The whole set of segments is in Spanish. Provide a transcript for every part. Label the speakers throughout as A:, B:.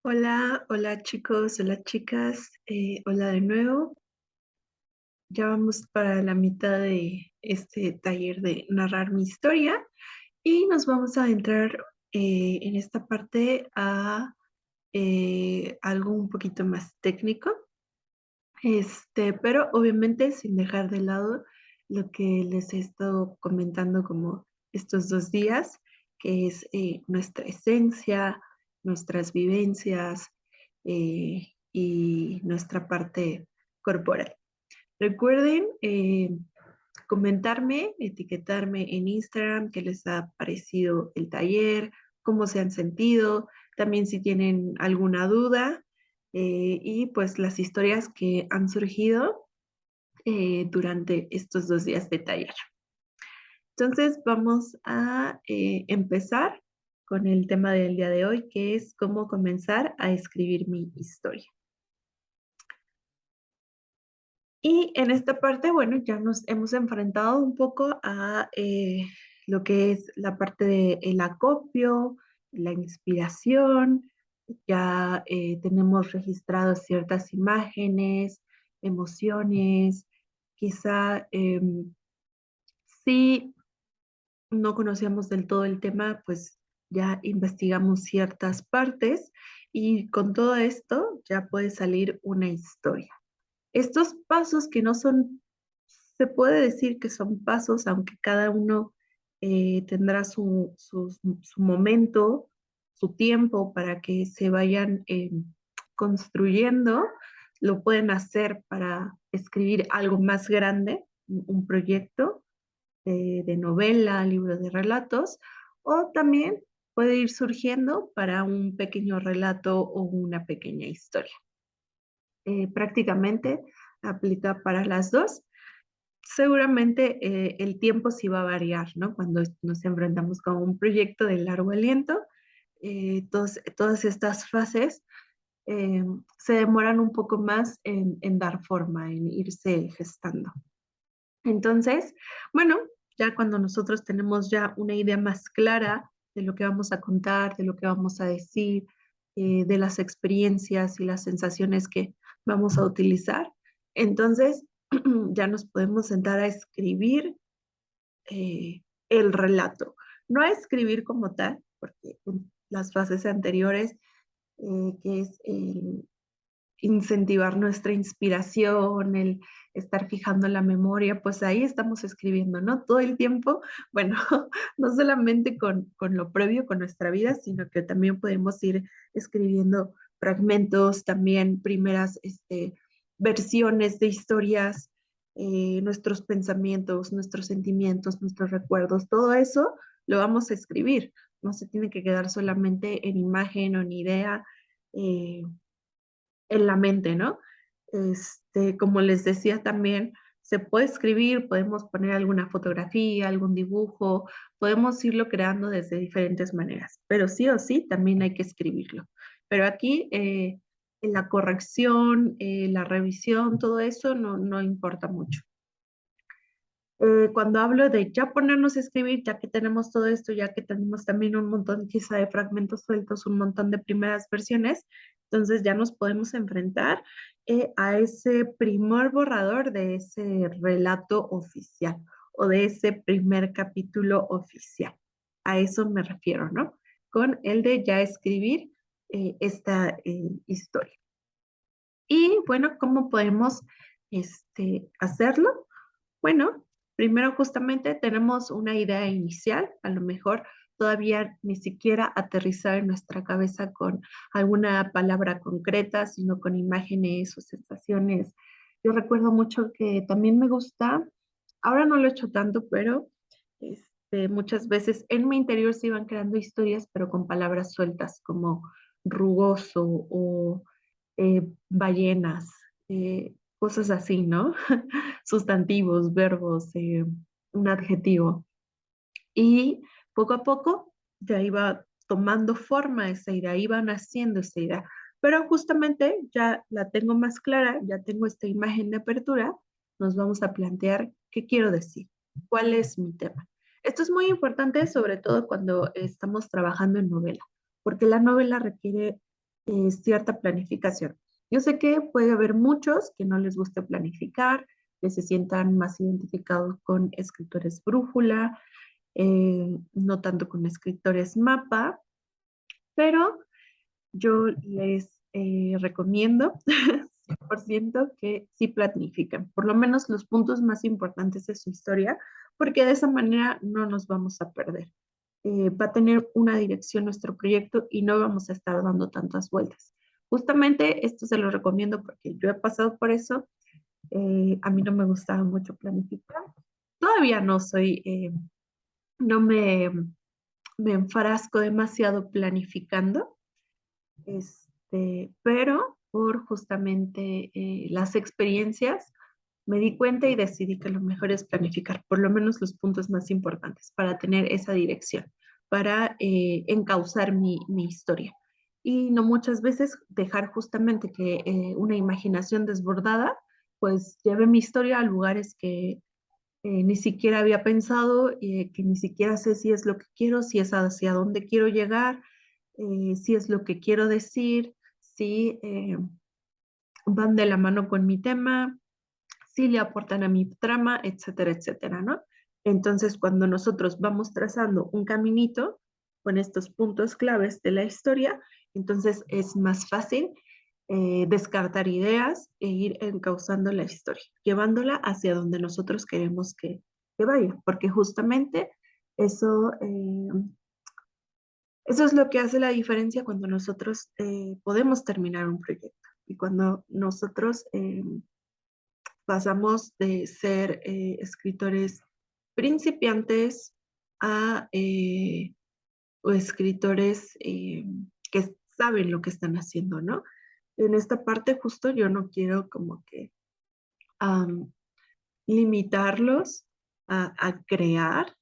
A: Hola, hola chicos, hola chicas, hola de nuevo. Ya vamos para la mitad de este taller de narrar mi historia y nos vamos a entrar en esta parte a algo un poquito más técnico, pero obviamente sin dejar de lado lo que les he estado comentando como estos 2 días, que es nuestra esencia, nuestras vivencias y nuestra parte corporal. Recuerden comentarme, etiquetarme en Instagram qué les ha parecido el taller, cómo se han sentido, también si tienen alguna duda y pues las historias que han surgido durante estos 2 días de taller. Entonces vamos a empezar con el tema del día de hoy, que es cómo comenzar a escribir mi historia. Y en esta parte, bueno, ya nos hemos enfrentado un poco a lo que es la parte del acopio, la inspiración, ya tenemos registradas ciertas imágenes, emociones, quizá si no conocíamos del todo el tema, pues ya investigamos ciertas partes y con todo esto ya puede salir una historia. Estos pasos que no son, se puede decir que son pasos, aunque cada uno tendrá su momento, su tiempo para que se vayan construyendo, lo pueden hacer para escribir algo más grande, un proyecto de novela, libro de relatos, o también puede ir surgiendo para un pequeño relato o una pequeña historia. Prácticamente aplica para las dos. Seguramente el tiempo sí va a variar, ¿no? Cuando nos enfrentamos con un proyecto de largo aliento, todas estas fases eh, se demoran un poco más en dar forma, en irse gestando. Entonces, bueno, ya cuando nosotros tenemos ya una idea más clara de lo que vamos a contar, de lo que vamos a decir, de las experiencias y las sensaciones que vamos a utilizar, entonces ya nos podemos sentar a escribir el relato. No a escribir como tal, porque en las fases anteriores, que es incentivar nuestra inspiración, el estar fijando la memoria, pues ahí estamos escribiendo, ¿no? Todo el tiempo, bueno, no solamente con lo previo, con nuestra vida, sino que también podemos ir escribiendo fragmentos, también primeras versiones de historias, nuestros pensamientos, nuestros sentimientos, nuestros recuerdos, todo eso lo vamos a escribir. No se tiene que quedar solamente en imagen o en idea. eh, en la mente, ¿no? Como les decía también, se puede escribir, podemos poner alguna fotografía, algún dibujo, podemos irlo creando desde diferentes maneras, pero sí o sí también hay que escribirlo. Pero aquí en la corrección, la revisión, todo eso no importa mucho. Cuando hablo de ya ponernos a escribir, ya que tenemos todo esto, ya que tenemos también un montón quizá de fragmentos sueltos, un montón de primeras versiones, entonces ya nos podemos enfrentar a ese primer borrador de ese relato oficial o de ese primer capítulo oficial. A eso me refiero, ¿no? Con el de ya escribir esta historia. Y bueno, ¿cómo podemos hacerlo? Bueno, primero justamente tenemos una idea inicial, a lo mejor todavía ni siquiera aterrizar en nuestra cabeza con alguna palabra concreta, sino con imágenes o sensaciones. Yo recuerdo mucho que también me gusta, ahora no lo he hecho tanto, pero muchas veces en mi interior se iban creando historias, pero con palabras sueltas, como rugoso o ballenas, cosas así, ¿no? Sustantivos, verbos, un adjetivo. Y poco a poco ya iba tomando forma esa idea, iba naciendo esa idea. Pero justamente ya la tengo más clara, ya tengo esta imagen de apertura, nos vamos a plantear qué quiero decir, cuál es mi tema. Esto es muy importante, sobre todo cuando estamos trabajando en novela, porque la novela requiere cierta planificación. Yo sé que puede haber muchos que no les guste planificar, que se sientan más identificados con escritores brújula, no tanto con escritores mapa, pero yo les recomiendo 100% que sí planifiquen, por lo menos los puntos más importantes de su historia, porque de esa manera no nos vamos a perder. Va a tener una dirección nuestro proyecto y no vamos a estar dando tantas vueltas. Justamente esto se lo recomiendo porque yo he pasado por eso. A mí no me gustaba mucho planificar. Todavía no soy, no me enfrasco demasiado planificando, pero por justamente las experiencias me di cuenta y decidí que lo mejor es planificar por lo menos los puntos más importantes para tener esa dirección, para encauzar mi historia. Y no muchas veces dejar justamente que una imaginación desbordada pues lleve mi historia a lugares que ni siquiera había pensado, que ni siquiera sé si es lo que quiero, si es hacia dónde quiero llegar, si es lo que quiero decir, si van de la mano con mi tema, si le aportan a mi trama, etcétera, etcétera, ¿no? Entonces, cuando nosotros vamos trazando un caminito con estos puntos claves de la historia, entonces es más fácil descartar ideas e ir encauzando la historia, llevándola hacia donde nosotros queremos que vaya, porque justamente eso, eso es lo que hace la diferencia cuando nosotros podemos terminar un proyecto y cuando nosotros pasamos de ser escritores principiantes a o escritores que saben lo que están haciendo, ¿no? En esta parte justo yo no quiero como que am, limitarlos a crear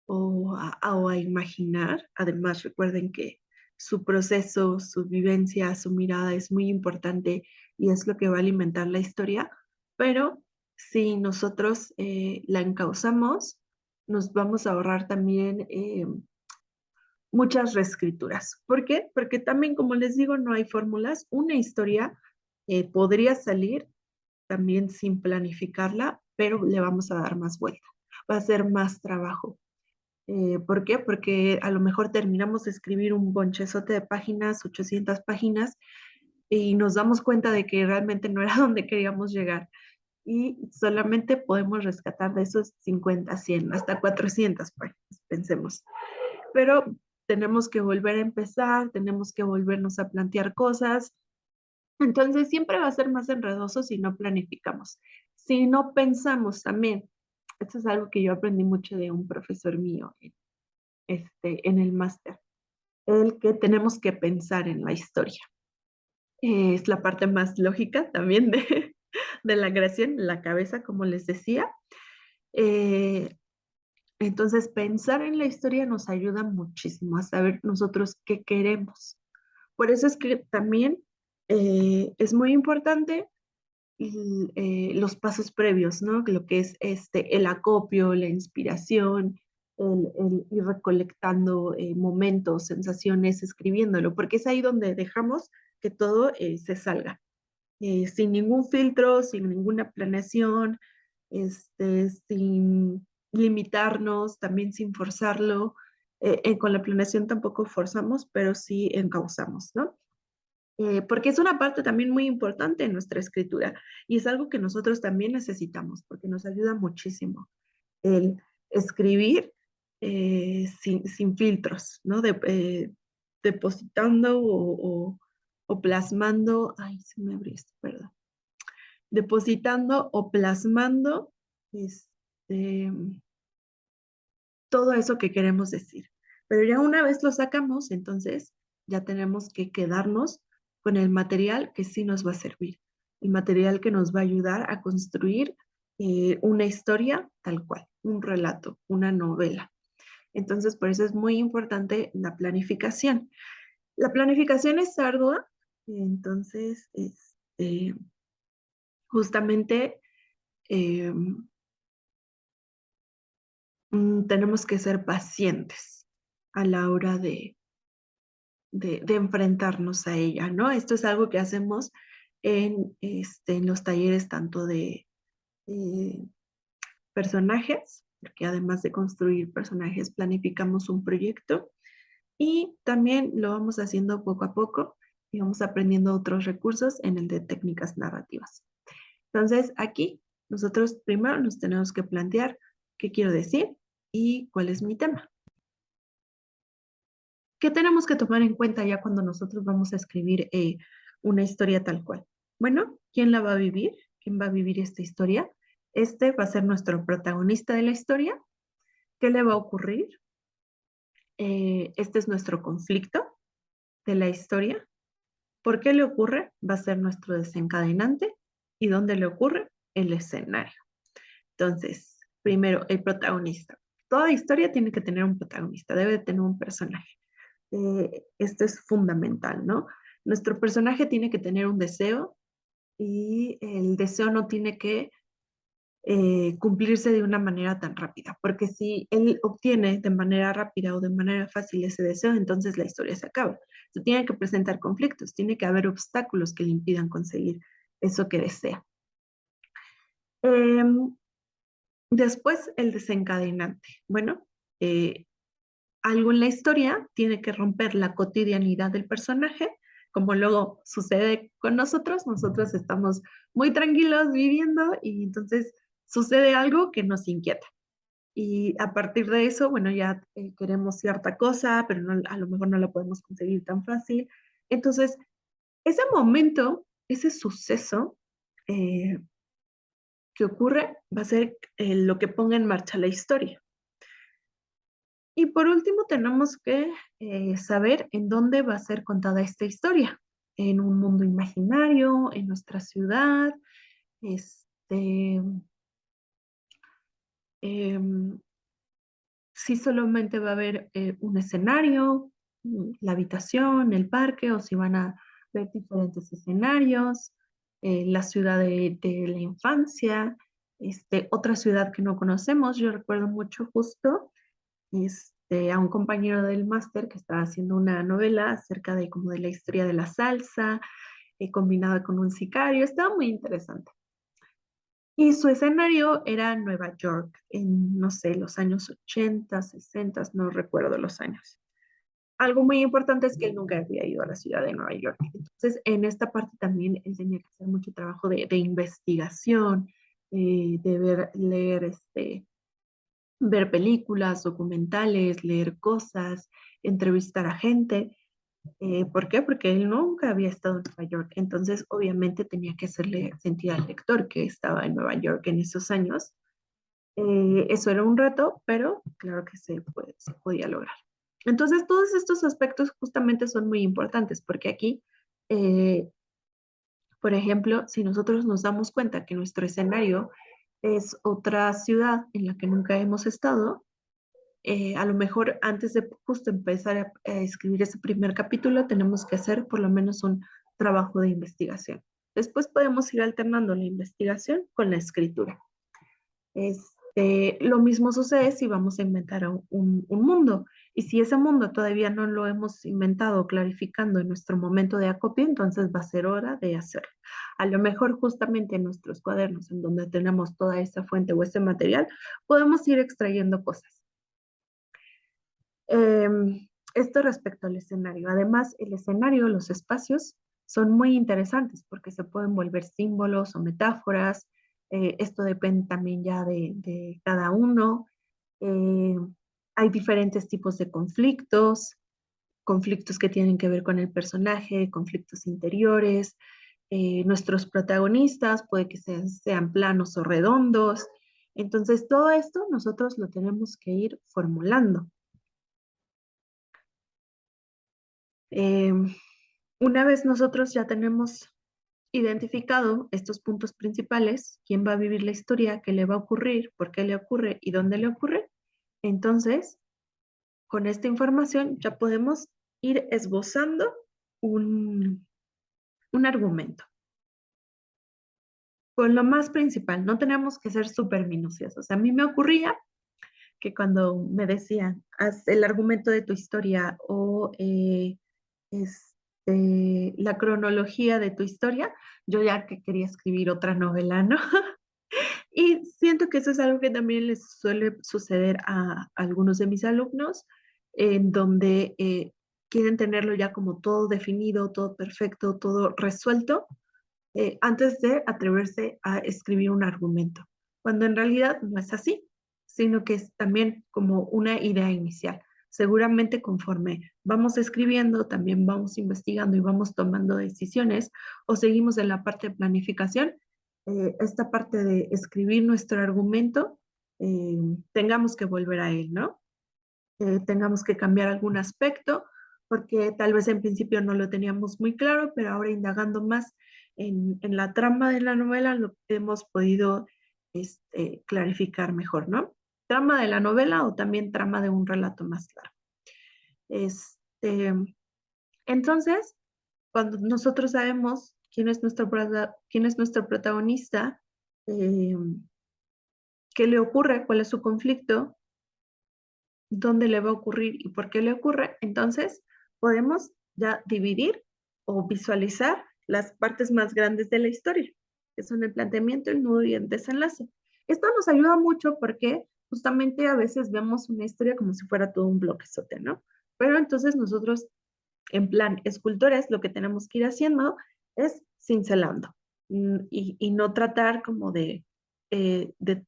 A: o a imaginar. Además, recuerden que su proceso, su vivencia, su mirada es muy importante y es lo que va a alimentar la historia, pero si nosotros la encauzamos, nos vamos a ahorrar también muchas reescrituras. ¿Por qué? Porque también, como les digo, no hay fórmulas. Una historia podría salir también sin planificarla, pero le vamos a dar más vuelta. Va a ser más trabajo. ¿Por qué? Porque a lo mejor terminamos de escribir un bonchezote de páginas, 800 páginas, y nos damos cuenta de que realmente no era donde queríamos llegar. Y solamente podemos rescatar de esos 50, 100, hasta 400 páginas, pensemos. Pero tenemos que volver a empezar, tenemos que volvernos a plantear cosas. Entonces siempre va a ser más enredoso si no planificamos. Si no pensamos también, esto es algo que yo aprendí mucho de un profesor mío en el máster, el que tenemos que pensar en la historia. Es la parte más lógica también de la creación, la cabeza, como les decía. Eh, entonces, pensar en la historia nos ayuda muchísimo a saber nosotros qué queremos. Por eso es que también es muy importante los pasos previos, ¿no? Lo que es el acopio, la inspiración, el ir recolectando momentos, sensaciones, escribiéndolo, porque es ahí donde dejamos que todo se salga, sin ningún filtro, sin ninguna planeación, sin limitarnos, también sin forzarlo. Con la planeación tampoco forzamos, pero sí encauzamos, ¿no? Porque es una parte también muy importante en nuestra escritura y es algo que nosotros también necesitamos porque nos ayuda muchísimo el escribir sin filtros, ¿no? Depositando o plasmando, ay, se me abrió esto, perdón, depositando o plasmando este, todo eso que queremos decir. Pero ya una vez lo sacamos, entonces ya tenemos que quedarnos con el material que sí nos va a servir, el material que nos va a ayudar a construir una historia tal cual, un relato, una novela. Entonces, por eso es muy importante la planificación. La planificación es ardua, entonces, justamente eh, tenemos que ser pacientes a la hora de enfrentarnos a ella, ¿no? Esto es algo que hacemos en los talleres tanto de eh, personajes, porque además de construir personajes, planificamos un proyecto y también lo vamos haciendo poco a poco y vamos aprendiendo otros recursos en el de técnicas narrativas. Entonces, aquí nosotros primero nos tenemos que plantear qué quiero decir y cuál es mi tema. ¿Qué tenemos que tomar en cuenta ya cuando nosotros vamos a escribir una historia tal cual? Bueno, ¿quién la va a vivir? ¿Quién va a vivir esta historia? Este va a ser nuestro protagonista de la historia. ¿Qué le va a ocurrir? Este es nuestro conflicto de la historia. ¿Por qué le ocurre? Va a ser nuestro desencadenante. ¿Y dónde le ocurre? El escenario. Entonces, primero, el protagonista. Toda historia tiene que tener un protagonista, debe de tener un personaje. Esto es fundamental, ¿no? Nuestro personaje tiene que tener un deseo y el deseo no tiene que cumplirse de una manera tan rápida, porque si él obtiene de manera rápida o de manera fácil ese deseo, entonces la historia se acaba. Se tiene que presentar conflictos, tiene que haber obstáculos que le impidan conseguir eso que desea. Em, Después, el desencadenante. Bueno, eh, algo en la historia tiene que romper la cotidianidad del personaje, como luego sucede con nosotros. Nosotros estamos muy tranquilos viviendo y entonces sucede algo que nos inquieta. Y a partir de eso, bueno, ya queremos cierta cosa, pero a lo mejor no la podemos conseguir tan fácil. Entonces, ese momento, ese suceso eh, que ocurre va a ser lo que ponga en marcha la historia. Y por último, tenemos que saber en dónde va a ser contada esta historia. En un mundo imaginario, en nuestra ciudad, este, em, si solamente va a haber un escenario, la habitación, el parque, o si van a ver diferentes escenarios, la ciudad de la infancia, otra ciudad que no conocemos. Yo recuerdo mucho justo a un compañero del máster que estaba haciendo una novela acerca de como de la historia de la salsa, combinada con un sicario. Estaba muy interesante. Y su escenario era Nueva York, en, no sé, los años 80, 60, no recuerdo los años. Algo muy importante es que él nunca había ido a la ciudad de Nueva York. Entonces, en esta parte también él tenía que hacer mucho trabajo de investigación, de leer ver películas, documentales, leer cosas, entrevistar a gente. ¿Por qué? Porque él nunca había estado en Nueva York. Entonces, obviamente, tenía que hacerle sentir al lector que estaba en Nueva York en esos años. Eso era un reto, pero claro que se podía lograr. Entonces, todos estos aspectos justamente son muy importantes porque aquí, eh, por ejemplo, si nosotros nos damos cuenta que nuestro escenario es otra ciudad en la que nunca hemos estado, a lo mejor antes de justo empezar a escribir ese primer capítulo, tenemos que hacer por lo menos un trabajo de investigación. Después podemos ir alternando la investigación con la escritura. Lo mismo sucede si vamos a inventar un mundo. Y si ese mundo todavía no lo hemos inventado, clarificando en nuestro momento de acopio, entonces va a ser hora de hacerlo. A lo mejor justamente en nuestros cuadernos, en donde tenemos toda esa fuente o ese material, podemos ir extrayendo cosas. Esto respecto al escenario. Además, el escenario, los espacios son muy interesantes porque se pueden volver símbolos o metáforas. Esto depende también ya de cada uno. Eh, Hay diferentes tipos de conflictos, conflictos que tienen que ver con el personaje, conflictos interiores. Nuestros protagonistas puede que sean planos o redondos. Entonces, todo esto nosotros lo tenemos que ir formulando. Eh, una vez nosotros ya tenemos identificado estos puntos principales, quién va a vivir la historia, qué le va a ocurrir, por qué le ocurre y dónde le ocurre, entonces con esta información ya podemos ir esbozando un argumento. Con lo más principal, no tenemos que ser súper minuciosos. A mí me ocurría que cuando me decían, haz el argumento de tu historia o la cronología de tu historia. Yo ya que quería escribir otra novela, ¿no? Y siento que eso es algo que también les suele suceder a algunos de mis alumnos, en donde quieren tenerlo ya como todo definido, todo perfecto, todo resuelto, antes de atreverse a escribir un argumento, cuando en realidad no es así, sino que es también como una idea inicial. Seguramente conforme vamos escribiendo, también vamos investigando y vamos tomando decisiones o seguimos en la parte de planificación, esta parte de escribir nuestro argumento, eh, tengamos que volver a él, ¿no? Tengamos que cambiar algún aspecto, porque tal vez en principio no lo teníamos muy claro, pero ahora indagando más en la trama de la novela lo hemos podido clarificar mejor, ¿no? Trama de la novela o también trama de un relato más claro. Este, entonces, cuando nosotros sabemos quién es nuestro protagonista, eh, qué le ocurre, cuál es su conflicto, dónde le va a ocurrir y por qué le ocurre, entonces podemos ya dividir o visualizar las partes más grandes de la historia, que son el planteamiento, el nudo y el desenlace. Esto nos ayuda mucho porque justamente a veces vemos una historia como si fuera todo un bloquezote, ¿no? Pero entonces nosotros, en plan escultores, lo que tenemos que ir haciendo es cincelando y no tratar como de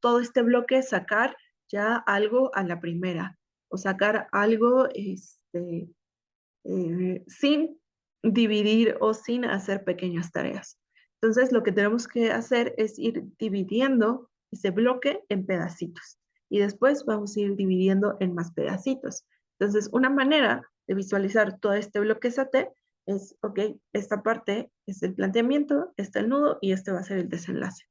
A: todo este bloque sacar ya algo a la primera o sacar algo sin dividir o sin hacer pequeñas tareas. Entonces, lo que tenemos que hacer es ir dividiendo ese bloque en pedacitos y después vamos a ir dividiendo en más pedacitos. Entonces, una manera de visualizar todo este bloque SAT es, ok, esta parte es el planteamiento, este el nudo y este va a ser el desenlace.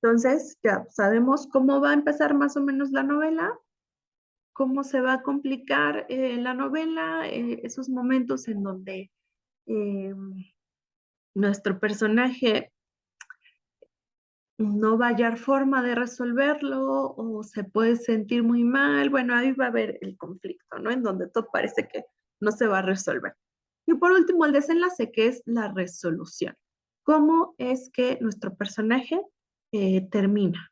A: Entonces, ya sabemos cómo va a empezar más o menos la novela, cómo se va a complicar la novela, esos momentos en donde eh, nuestro personaje no va a hallar forma de resolverlo o se puede sentir muy mal. Bueno, ahí va a haber el conflicto, ¿no? En donde todo parece que no se va a resolver. Y por último, el desenlace, que es la resolución. ¿Cómo es que nuestro personaje termina?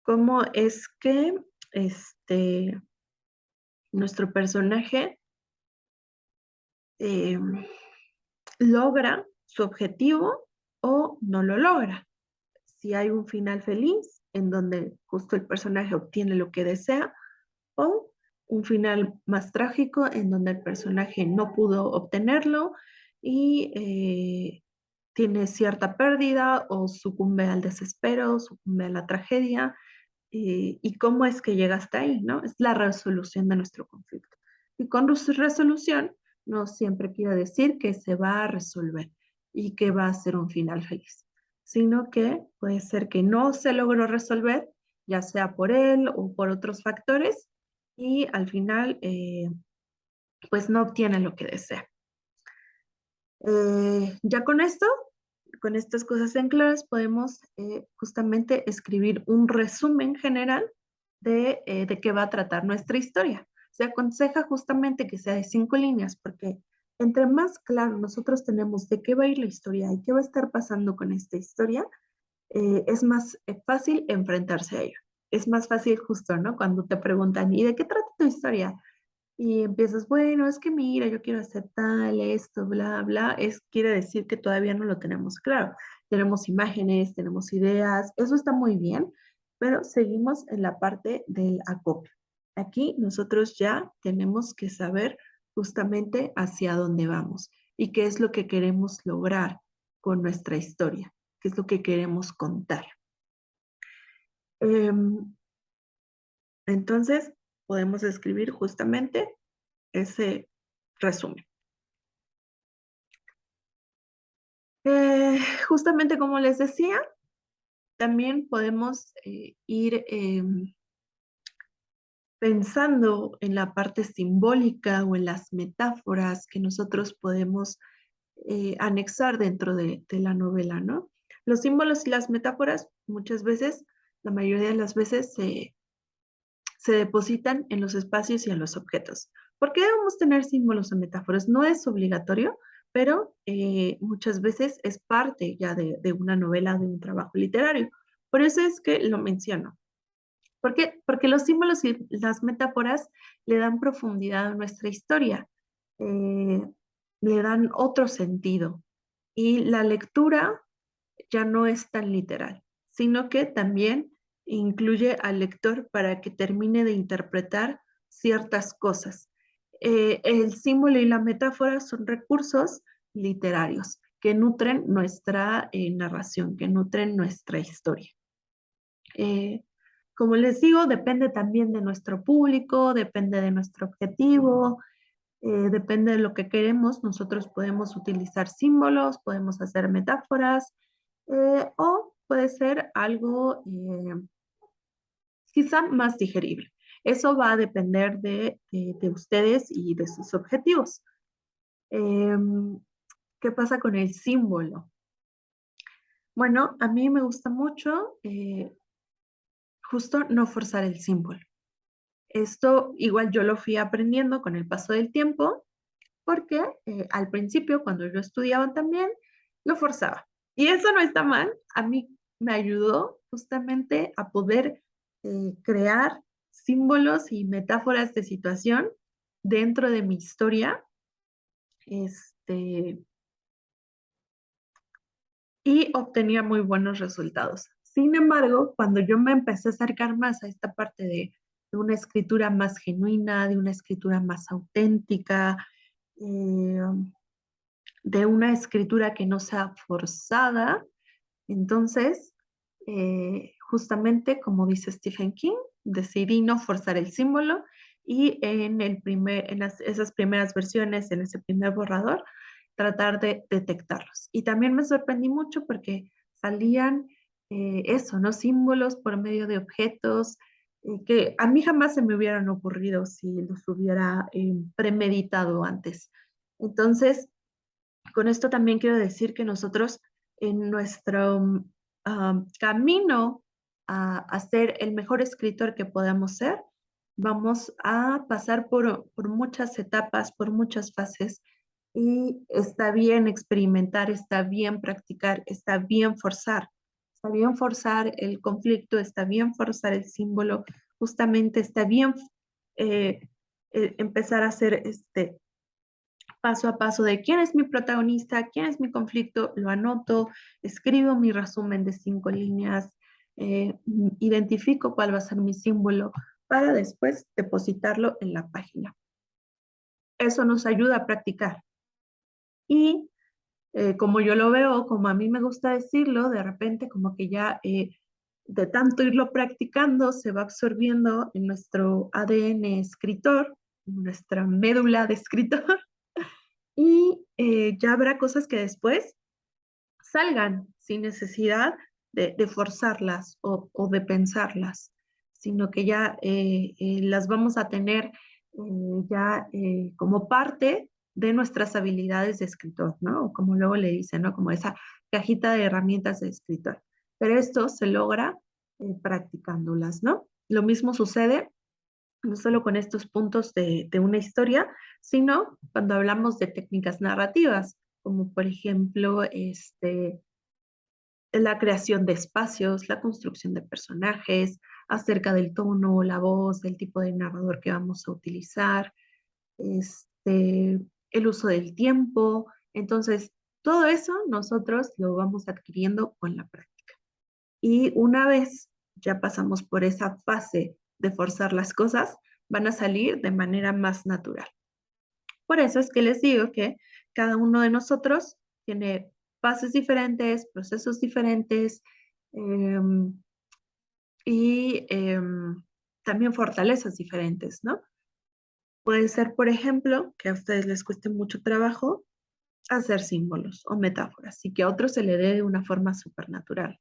A: ¿Cómo es que nuestro personaje eh, logra su objetivo o no lo logra? Si hay un final feliz en donde justo el personaje obtiene lo que desea o un final más trágico en donde el personaje no pudo obtenerlo y tiene cierta pérdida o sucumbe al desespero, sucumbe a la tragedia y cómo es que llega hasta ahí, ¿no? Es la resolución de nuestro conflicto. Y con resolución no siempre quiere decir que se va a resolver y que va a ser un final feliz, sino que puede ser que no se logró resolver, ya sea por él o por otros factores, y al final, pues no obtiene lo que desea. Ya con estas cosas en claras, podemos justamente escribir un resumen general de qué va a tratar nuestra historia. Se aconseja justamente que sea de 5 líneas, porque entre más claro nosotros tenemos de qué va a ir la historia y qué va a estar pasando con esta historia, es más fácil enfrentarse a ello. Es más fácil justo, ¿no? Cuando te preguntan, ¿y de qué trata tu historia? Y empiezas, bueno, es que mira, yo quiero hacer tal, esto, bla, bla, quiere decir que todavía no lo tenemos claro. Tenemos imágenes, tenemos ideas, eso está muy bien, pero seguimos en la parte del acopio. Aquí nosotros ya tenemos que saber justamente hacia dónde vamos y qué es lo que queremos lograr con nuestra historia, qué es lo que queremos contar. Em, entonces, podemos escribir justamente ese resumen. Eh, Justamente como les decía, también podemos ir pensando en la parte simbólica o en las metáforas que nosotros podemos anexar dentro de la novela, ¿no? Los símbolos y las metáforas muchas veces, la mayoría de las veces, se depositan en los espacios y en los objetos. ¿Por qué debemos tener símbolos o metáforas? No es obligatorio, pero muchas veces es parte ya de una novela, de un trabajo literario. Por eso es que lo menciono. ¿Por qué? Porque los símbolos y las metáforas le dan profundidad a nuestra historia, eh, le dan otro sentido. Y la lectura ya no es tan literal, sino que también incluye al lector para que termine de interpretar ciertas cosas. El símbolo y la metáfora son recursos literarios que nutren nuestra narración, que nutren nuestra historia. Eh, como les digo, depende también de nuestro público, depende de nuestro objetivo, depende de lo que queremos. Nosotros podemos utilizar símbolos, podemos hacer metáforas, o puede ser algo quizá más digerible. Eso va a depender de ustedes y de sus objetivos. ¿Qué pasa con el símbolo? Bueno, a mí me gusta mucho justo no forzar el símbolo. Esto igual yo lo fui aprendiendo con el paso del tiempo, porque al principio, cuando yo estudiaba también, lo forzaba. Y eso no está mal. A mí me ayudó justamente a poder crear símbolos y metáforas de situación dentro de mi historia. Este, y obtenía muy buenos resultados. Sin embargo, cuando yo me empecé a acercar más a esta parte de una escritura más genuina, de una escritura más auténtica, eh, de una escritura que no sea forzada, entonces, justamente como dice Stephen King, decidí no forzar el símbolo y esas primeras versiones, en ese primer borrador, tratar de detectarlos. Y también me sorprendí mucho porque salían eso, ¿no? Símbolos por medio de objetos que a mí jamás se me hubieran ocurrido si los hubiera premeditado antes. Entonces, con esto también quiero decir que nosotros en nuestro camino a ser el mejor escritor que podamos ser, vamos a pasar por muchas etapas, por muchas fases, y está bien experimentar, está bien practicar, está bien forzar el conflicto, está bien forzar el símbolo, justamente está bien eh, empezar a hacer paso a paso de quién es mi protagonista, quién es mi conflicto, lo anoto, escribo mi resumen de 5 líneas, identifico cuál va a ser mi símbolo para después depositarlo en la página. Eso nos ayuda a practicar. Y como yo lo veo, como a mí me gusta decirlo, de repente como que ya de tanto irlo practicando se va absorbiendo en nuestro ADN escritor, en nuestra médula de escritor, y ya habrá cosas que después salgan sin necesidad de forzarlas de pensarlas, sino que ya las vamos a tener ya como parte de nuestras habilidades de escritor, ¿no? O como luego le dicen, ¿no? Como esa cajita de herramientas de escritor. Pero esto se logra practicándolas, ¿no? Lo mismo sucede no solo con estos puntos de una historia, sino cuando hablamos de técnicas narrativas, como por ejemplo la creación de espacios, la construcción de personajes, acerca del tono, la voz, del tipo de narrador que vamos a utilizar, el uso del tiempo. Entonces, todo eso nosotros lo vamos adquiriendo con la práctica. Y una vez ya pasamos por esa fase de forzar las cosas, van a salir de manera más natural. Por eso es que les digo que cada uno de nosotros tiene fases diferentes, procesos diferentes em, y también fortalezas diferentes, ¿no? Puede ser, por ejemplo, que a ustedes les cueste mucho trabajo hacer símbolos o metáforas y que a otros se le dé de una forma supernatural.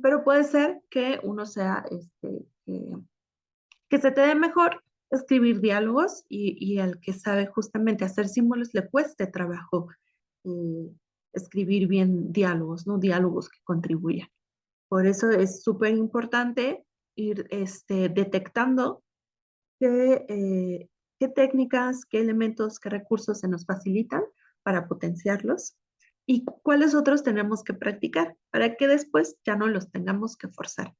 A: Pero puede ser que uno sea, que se te dé mejor escribir diálogos y al que sabe justamente hacer símbolos le cueste trabajo eh, escribir bien diálogos, ¿no? Diálogos que contribuyan. Por eso es súper importante ir detectando que qué técnicas, qué elementos, qué recursos se nos facilitan para potenciarlos y cuáles otros tenemos que practicar para que después ya no los tengamos que forzar.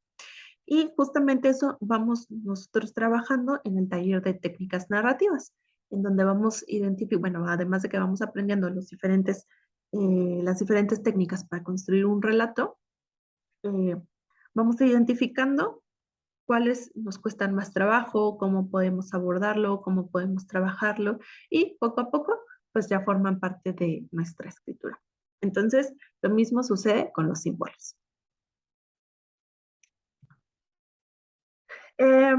A: Y justamente eso vamos nosotros trabajando en el taller de técnicas narrativas, en donde vamos identificando, bueno, además de que vamos aprendiendo las diferentes técnicas para construir un relato, eh, vamos identificando cuáles nos cuestan más trabajo, cómo podemos abordarlo, cómo podemos trabajarlo y poco a poco pues ya forman parte de nuestra escritura. Entonces, lo mismo sucede con los símbolos. Eh,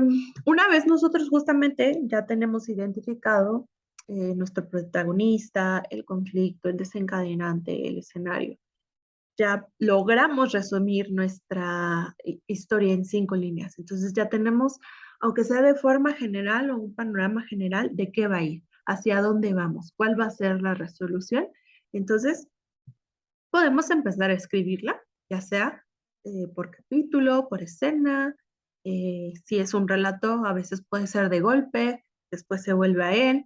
A: una vez nosotros justamente ya tenemos identificado nuestro protagonista, el conflicto, el desencadenante, el escenario, ya logramos resumir nuestra historia en 5 líneas. Entonces ya tenemos, aunque sea de forma general o un panorama general, de qué va a ir, hacia dónde vamos, cuál va a ser la resolución. Entonces podemos empezar a escribirla, ya sea por capítulo, por escena. Si es un relato, a veces puede ser de golpe, después se vuelve a él.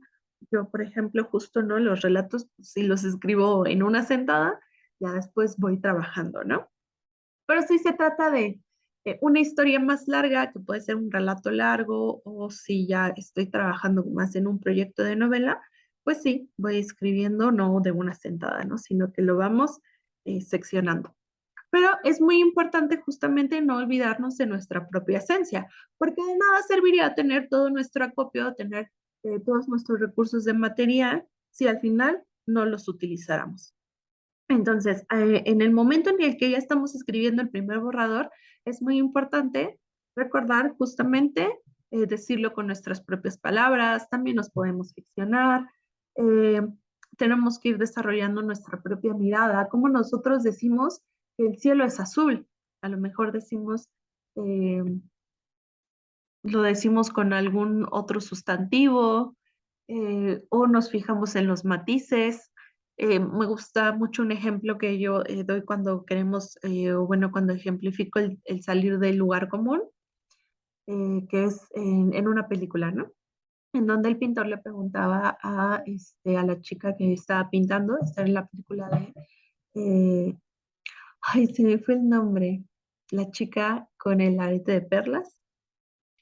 A: Yo, por ejemplo, justo, ¿no? Los relatos, pues, si los escribo en una sentada, ya después voy trabajando, ¿no? Pero si se trata de una historia más larga, que puede ser un relato largo, o si ya estoy trabajando más en un proyecto de novela, pues sí, voy escribiendo no de una sentada, ¿no? Sino que lo vamos seccionando. Pero es muy importante justamente no olvidarnos de nuestra propia esencia, porque de nada serviría tener todo nuestro acopio, tener todos nuestros recursos de material, si al final no los utilizáramos. Entonces, en el momento en el que ya estamos escribiendo el primer borrador, es muy importante recordar justamente decirlo con nuestras propias palabras, también nos podemos ficcionar, eh, tenemos que ir desarrollando nuestra propia mirada, como nosotros decimos que el cielo es azul, a lo mejor decimos, eh, lo decimos con algún otro sustantivo, o nos fijamos en los matices. Me gusta mucho un ejemplo que yo doy cuando queremos, o bueno, cuando ejemplifico el salir del lugar común, que es en una película, ¿no? En donde el pintor le preguntaba a la chica que estaba pintando, está en la película de, eh, ay, se me fue el nombre, la chica con el arete de perlas,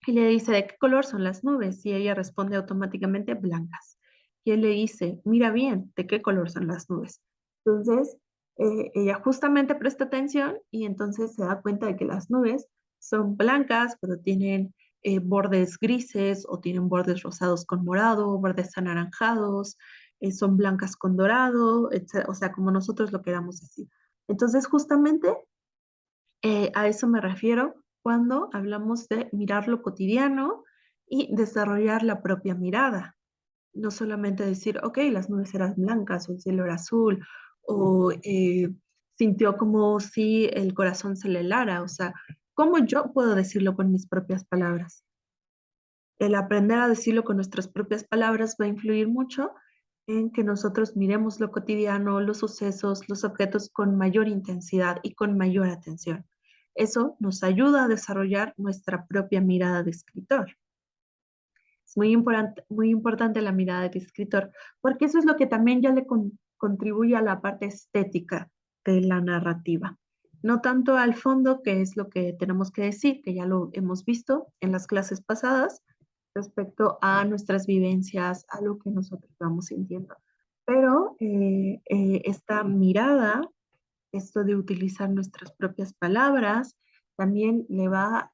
A: y le dice, ¿de qué color son las nubes? Y ella responde automáticamente, blancas. Y él le dice, mira bien, ¿de qué color son las nubes? Entonces, ella justamente presta atención y entonces se da cuenta de que las nubes son blancas, pero tienen bordes grises o tienen bordes rosados con morado, bordes anaranjados, son blancas con dorado, etc. O sea, como nosotros lo queramos decir. Entonces, justamente a eso me refiero cuando hablamos de mirar lo cotidiano y desarrollar la propia mirada. No solamente decir, ok, las nubes eran blancas o el cielo era azul, o sintió como si el corazón se le helara. O sea, ¿cómo yo puedo decirlo con mis propias palabras? El aprender a decirlo con nuestras propias palabras va a influir mucho en que nosotros miremos lo cotidiano, los sucesos, los objetos con mayor intensidad y con mayor atención. Eso nos ayuda a desarrollar nuestra propia mirada de escritor. Es muy importante la mirada de escritor, porque eso es lo que también ya le contribuye a la parte estética de la narrativa. No tanto al fondo, que es lo que tenemos que decir, que ya lo hemos visto en las clases pasadas, respecto a nuestras vivencias, a lo que nosotros vamos sintiendo. Pero esta mirada, esto de utilizar nuestras propias palabras, también va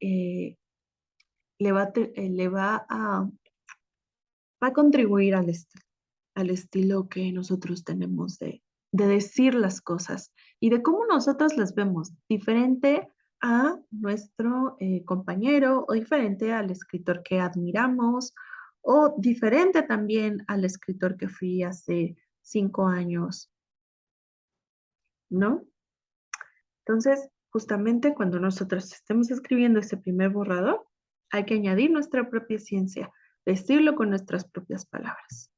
A: a contribuir al estilo que nosotros tenemos de decir las cosas y de cómo nosotros las vemos, diferente a nuestro compañero o diferente al escritor que admiramos o diferente también al escritor que fui hace 5 años, ¿no? Entonces, justamente cuando nosotros estemos escribiendo ese primer borrador, hay que añadir nuestra propia ciencia, decirlo con nuestras propias palabras.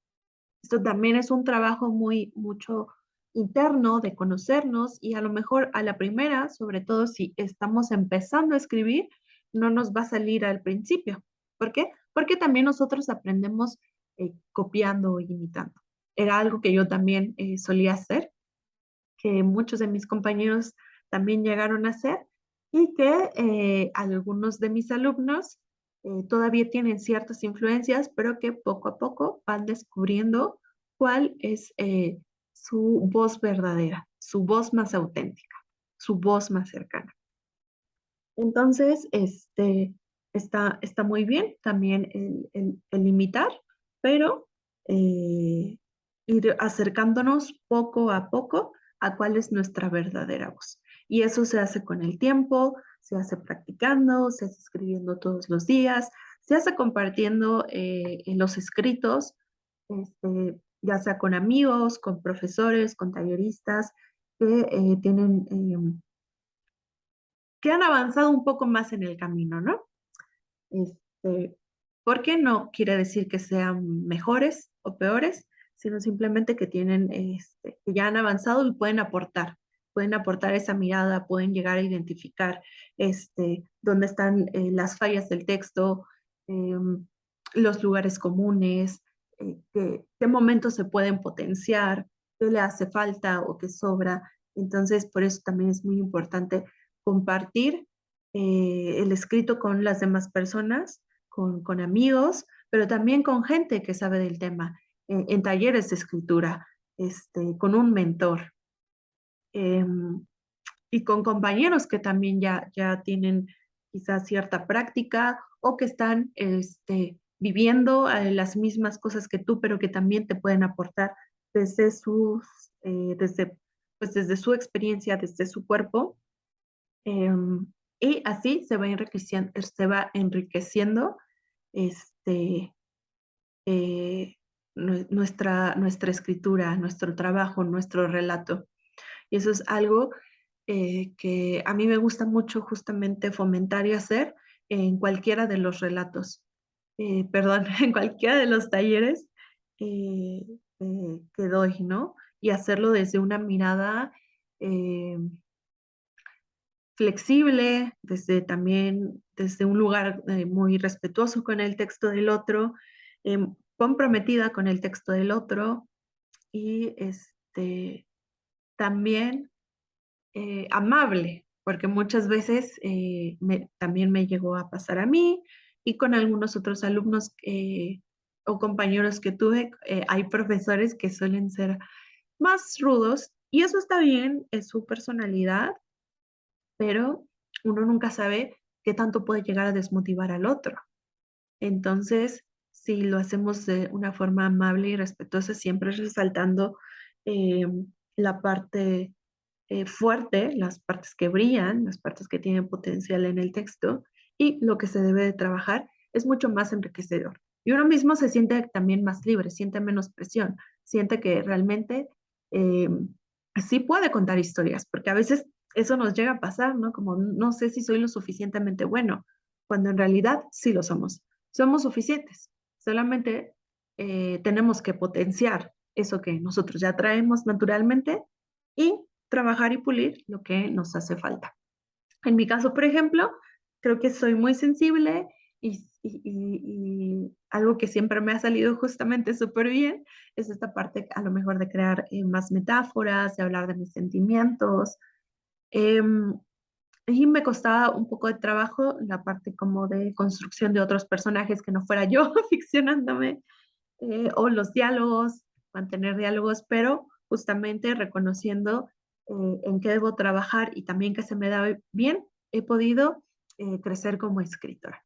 A: Esto también es un trabajo mucho interno de conocernos y a lo mejor a la primera, sobre todo si estamos empezando a escribir, no nos va a salir al principio. ¿Por qué? Porque también nosotros aprendemos copiando o imitando. Era algo que yo también solía hacer, que muchos de mis compañeros también llegaron a hacer y que algunos de mis alumnos todavía tienen ciertas influencias, pero que poco a poco van descubriendo cuál es su voz verdadera, su voz más auténtica, su voz más cercana. Entonces, está muy bien también el imitar, pero ir acercándonos poco a poco a cuál es nuestra verdadera voz. Y eso se hace con el tiempo, se hace practicando, se hace escribiendo todos los días, se hace compartiendo en los escritos, ya sea con amigos, con profesores, con talleristas que tienen que han avanzado un poco más en el camino, ¿no? Este, porque no quiere decir que sean mejores o peores, sino simplemente que tienen, que ya han avanzado y pueden aportar esa mirada, pueden llegar a identificar dónde están las fallas del texto, los lugares comunes, qué momentos se pueden potenciar, qué le hace falta o qué sobra. Entonces, por eso también es muy importante compartir el escrito con las demás personas, con amigos, pero también con gente que sabe del tema, en talleres de escritura, con un mentor em, y con compañeros que también ya tienen quizás cierta práctica o que están viviendo las mismas cosas que tú, pero que también te pueden aportar desde pues desde su experiencia, desde su cuerpo. Em, y así se va enriqueciendo este, eh, nuestra escritura, nuestro trabajo, nuestro relato. Y eso es algo que a mí me gusta mucho justamente fomentar y hacer en cualquiera de los relatos, perdón, en cualquiera de los talleres eh, que doy, ¿no? Y hacerlo desde una mirada eh, flexible, desde un lugar muy respetuoso con el texto del otro, comprometida con el texto del otro y también amable, porque muchas veces también me llegó a pasar a mí y con algunos otros alumnos o compañeros que tuve, hay profesores que suelen ser más rudos y eso está bien, es su personalidad, pero uno nunca sabe qué tanto puede llegar a desmotivar al otro. Entonces, si lo hacemos de una forma amable y respetuosa, siempre resaltando eh, la parte fuerte, las partes que brillan, las partes que tienen potencial en el texto y lo que se debe de trabajar es mucho más enriquecedor. Y uno mismo se siente también más libre, siente menos presión, siente que realmente eh, sí puede contar historias, porque a veces eso nos llega a pasar, ¿no? Como no sé si soy lo suficientemente bueno, cuando en realidad sí lo somos. Somos suficientes, solamente tenemos que potenciar eso que nosotros ya traemos naturalmente y trabajar y pulir lo que nos hace falta. En mi caso, por ejemplo, creo que soy muy sensible y algo que siempre me ha salido justamente súper bien es esta parte a lo mejor de crear más metáforas, de hablar de mis sentimientos. Em, y me costaba un poco de trabajo la parte como de construcción de otros personajes que no fuera yo ficcionándome, o los diálogos, mantener diálogos, pero justamente reconociendo en qué debo trabajar y también que se me da bien, he podido crecer como escritora.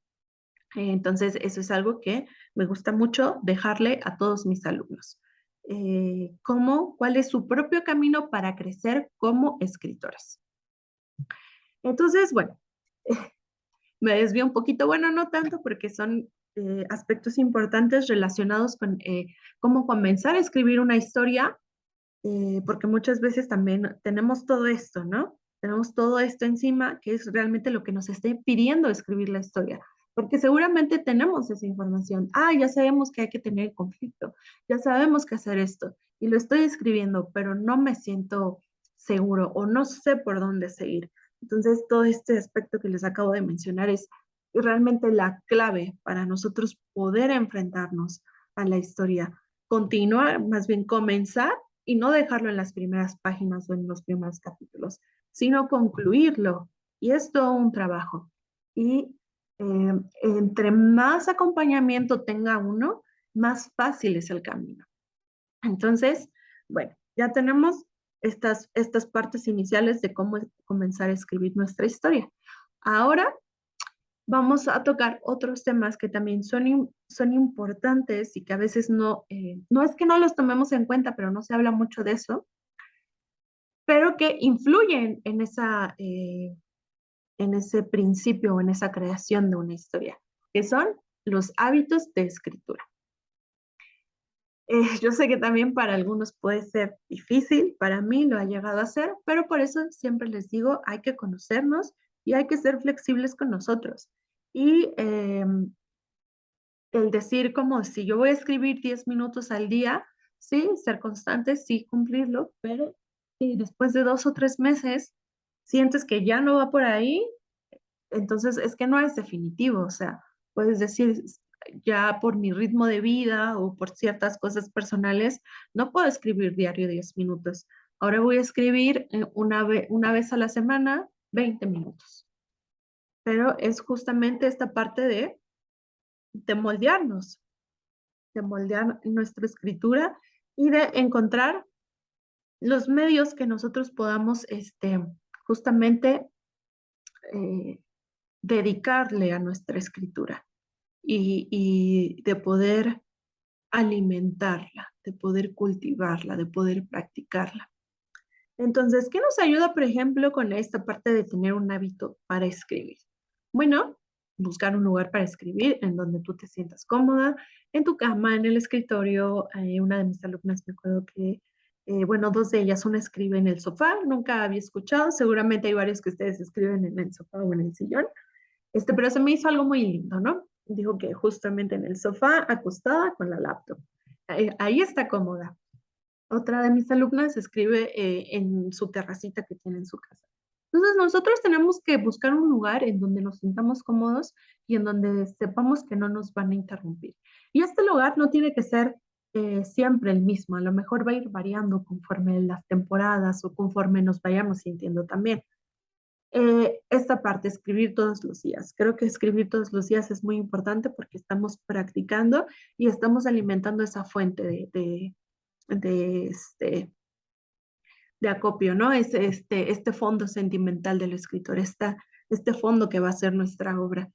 A: Entonces, eso es algo que me gusta mucho dejarle a todos mis alumnos. ¿Cuál es su propio camino para crecer como escritores? Entonces, bueno, me desvío un poquito, bueno, no tanto porque son aspectos importantes relacionados con cómo comenzar a escribir una historia, porque muchas veces también tenemos todo esto, ¿no? Tenemos todo esto encima, que es realmente lo que nos está pidiendo escribir la historia, porque seguramente tenemos esa información. Ah, ya sabemos que hay que tener conflicto, ya sabemos que hacer esto, y lo estoy escribiendo, pero no me siento seguro o no sé por dónde seguir. Entonces, todo este aspecto que les acabo de mencionar es realmente la clave para nosotros poder enfrentarnos a la historia. Continuar, más bien comenzar y no dejarlo en las primeras páginas o en los primeros capítulos, sino concluirlo. Y es todo un trabajo. Y entre más acompañamiento tenga uno, más fácil es el camino. Entonces, bueno, ya tenemos estas partes iniciales de cómo comenzar a escribir nuestra historia. Ahora vamos a tocar otros temas que también son importantes y que a veces no es que no los tomemos en cuenta, pero no se habla mucho de eso, pero que influyen en ese principio o en esa creación de una historia, que son los hábitos de escritura. Yo sé que también para algunos puede ser difícil, para mí lo ha llegado a ser, pero por eso siempre les digo, hay que conocernos y hay que ser flexibles con nosotros. Y el decir como si yo voy a escribir 10 minutos al día, sí, ser constante, sí, cumplirlo, pero si después de 2 o 3 meses sientes que ya no va por ahí, entonces es que no es definitivo, o sea, puedes decir, ya por mi ritmo de vida o por ciertas cosas personales, no puedo escribir diario 10 minutos. Ahora voy a escribir una vez a la semana 20 minutos. Pero es justamente esta parte de moldearnos, de moldear nuestra escritura y de encontrar los medios que nosotros podamos justamente eh, dedicarle a nuestra escritura y de poder alimentarla, de poder cultivarla, de poder practicarla. Entonces, ¿qué nos ayuda, por ejemplo, con esta parte de tener un hábito para escribir? Bueno, buscar un lugar para escribir en donde tú te sientas cómoda, en tu cama, en el escritorio. Una de mis alumnas me acuerdo que, bueno, dos de ellas, una escribe en el sofá, nunca había escuchado, seguramente hay varios que ustedes escriben en el sofá o en el sillón, pero se me hizo algo muy lindo, ¿no? Dijo que justamente en el sofá, acostada con la laptop. Ahí está cómoda. Otra de mis alumnas escribe en su terracita que tiene en su casa. Entonces, nosotros tenemos que buscar un lugar en donde nos sintamos cómodos y en donde sepamos que no nos van a interrumpir. Y este lugar no tiene que ser siempre el mismo, a lo mejor va a ir variando conforme las temporadas o conforme nos vayamos sintiendo también. Esta parte, escribir todos los días. Creo que escribir todos los días es muy importante porque estamos practicando y estamos alimentando esa fuente de, este, de acopio, ¿no? Es este fondo sentimental del escritor, este fondo que va a ser nuestra obra.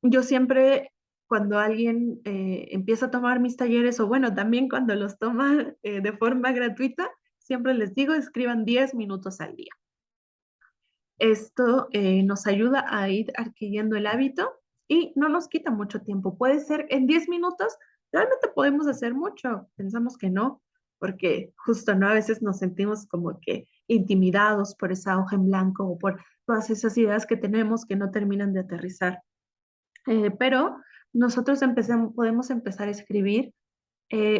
A: Yo siempre, cuando alguien empieza a tomar mis talleres, o bueno, también cuando los toma de forma gratuita, siempre les digo, escriban 10 minutos al día. Esto nos ayuda a ir adquiriendo el hábito y no nos quita mucho tiempo. Puede ser en 10 minutos, realmente podemos hacer mucho. Pensamos que no, porque justo no a veces nos sentimos como que intimidados por esa hoja en blanco o por todas esas ideas que tenemos que no terminan de aterrizar. Pero nosotros podemos empezar a escribir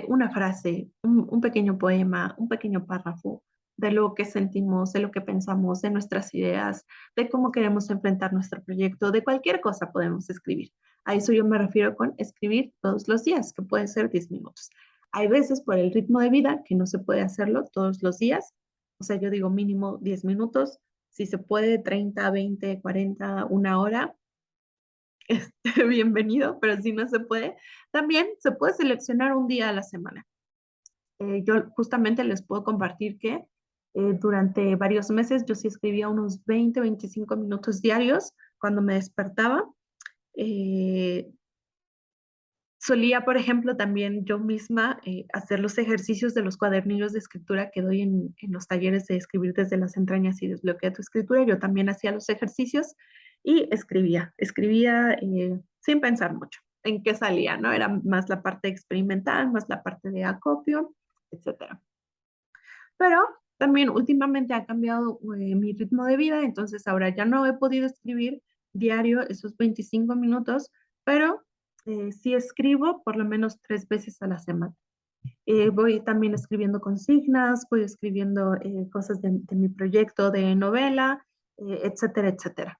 A: una frase, un pequeño poema, un pequeño párrafo de lo que sentimos, de lo que pensamos, de nuestras ideas, de cómo queremos enfrentar nuestro proyecto, de cualquier cosa podemos escribir. A eso yo me refiero con escribir todos los días, que puede ser 10 minutos. Hay veces por el ritmo de vida que no se puede hacerlo todos los días. O sea, yo digo mínimo 10 minutos. Si se puede, 30, 20, 40, una hora, bienvenido, pero si no se puede, también se puede seleccionar un día a la semana. Yo justamente les puedo compartir que durante varios meses yo sí escribía unos 20, 25 minutos diarios cuando me despertaba. Eh, Solía, por ejemplo, también yo misma hacer los ejercicios de los cuadernillos de escritura que doy en los talleres de escribir desde las entrañas y desbloquea tu escritura. Yo también hacía los ejercicios y escribía sin pensar mucho en qué salía, ¿no? Era más la parte experimental, más la parte de acopio, etcétera. Pero también últimamente ha cambiado mi ritmo de vida, entonces ahora ya no he podido escribir diario esos 25 minutos, pero sí escribo por lo menos 3 veces a la semana. Voy también escribiendo consignas, voy escribiendo cosas de mi proyecto de novela, etcétera, etcétera.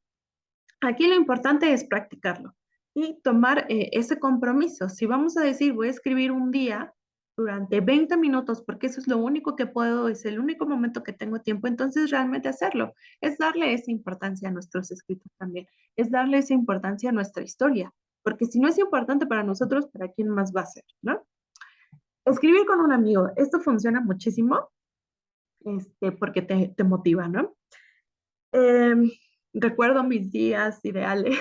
A: Aquí lo importante es practicarlo. y tomar ese compromiso. Si vamos a decir, voy a escribir un día durante 20 minutos, porque eso es lo único que puedo, es el único momento que tengo tiempo, entonces realmente hacerlo. Es darle esa importancia a nuestros escritos también, es darle esa importancia a nuestra historia, porque si no es importante para nosotros, ¿para quién más va a ser, no? Escribir con un amigo, esto funciona muchísimo, porque te motiva, ¿no? Em, Recuerdo mis días ideales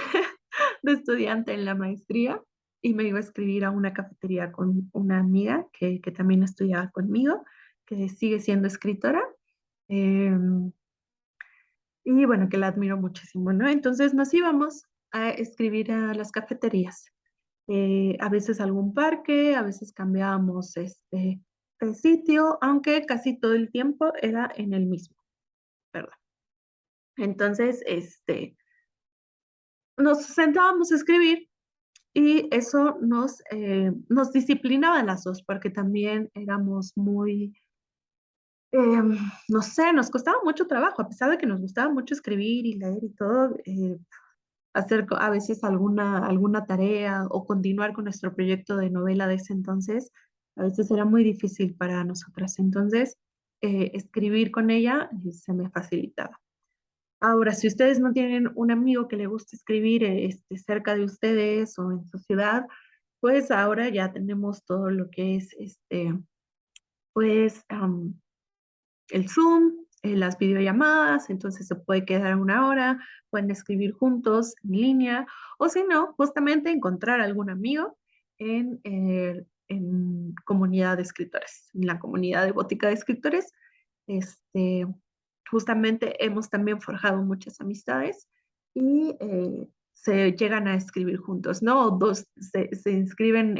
A: de estudiante en la maestría y me iba a escribir a una cafetería con una amiga que también estudiaba conmigo, que sigue siendo escritora, em, y bueno, que la admiro muchísimo, ¿no? Entonces nos íbamos a escribir a las cafeterías, a veces a algún parque, a veces cambiábamos de sitio, aunque casi todo el tiempo era en el mismo, ¿verdad? Entonces, nos sentábamos a escribir y eso nos disciplinaba a las dos, porque también éramos muy, no sé, nos costaba mucho trabajo, a pesar de que nos gustaba mucho escribir y leer y todo, hacer a veces alguna tarea o continuar con nuestro proyecto de novela de ese entonces, a veces era muy difícil para nosotras. Entonces, escribir con ella se me facilitaba. Ahora, si ustedes no tienen un amigo que le guste escribir cerca de ustedes o en su ciudad, pues ahora ya tenemos todo lo que es pues el Zoom, las videollamadas, entonces se puede quedar una hora, pueden escribir juntos en línea, o si no, justamente encontrar algún amigo en comunidad de escritores, en la comunidad de Botica de Escritores. Este, Justamente hemos también forjado muchas amistades y se llegan a escribir juntos, ¿no? O dos se inscriben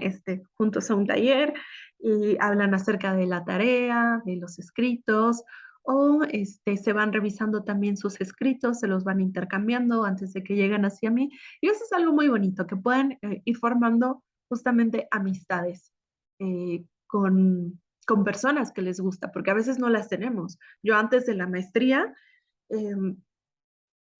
A: juntos a un taller y hablan acerca de la tarea, de los escritos, o se van revisando también sus escritos, se los van intercambiando antes de que lleguen hacia mí. Y eso es algo muy bonito, que puedan ir formando justamente amistades con personas que les gusta, porque a veces no las tenemos. Yo antes de la maestría eh,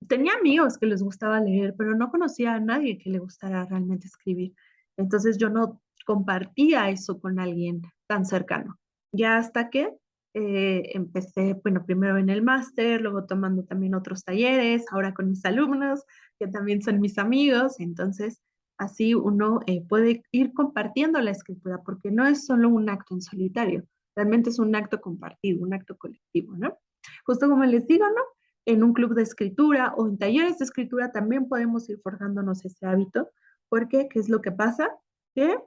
A: tenía amigos que les gustaba leer, pero no conocía a nadie que le gustara realmente escribir. Entonces yo no compartía eso con alguien tan cercano. Ya hasta que empecé, bueno, primero en el máster, luego tomando también otros talleres, ahora con mis alumnos, que también son mis amigos. Entonces, así uno puede ir compartiendo la escritura, porque no es solo un acto en solitario, realmente es un acto compartido, un acto colectivo, ¿no? Justo como les digo, ¿no? En un club de escritura o en talleres de escritura también podemos ir forjándonos ese hábito, porque ¿qué es lo que pasa? Que